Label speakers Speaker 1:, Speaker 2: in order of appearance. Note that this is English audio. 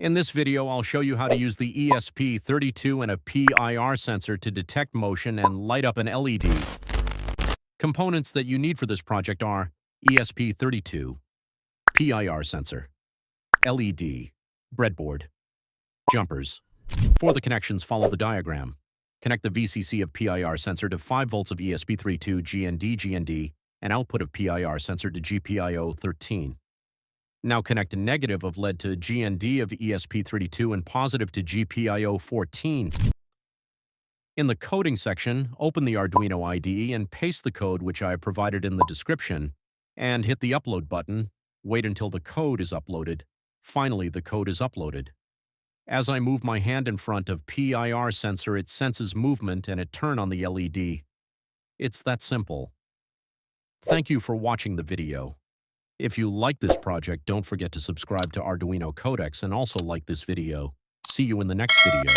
Speaker 1: In this video, I'll show you how to use the ESP32 and a PIR sensor to detect motion and light up an LED. Components that you need for this project are ESP32, PIR sensor, LED, breadboard, jumpers. For the connections, follow the diagram. Connect the VCC of PIR sensor to 5 volts of ESP32 GND and output of PIR sensor to GPIO 13. Now connect negative of lead to GND of ESP32 and positive to GPIO 14. In the coding section, open the Arduino IDE and paste the code which I have provided in the description, and hit the upload button. Wait until the code is uploaded. Finally, the code is uploaded. As I move my hand in front of PIR sensor, it senses movement and it turns on the LED. It's that simple. Thank you for watching the video. If you like this project, don't forget to subscribe to Arduino Codex and also like this video. See you in the next video.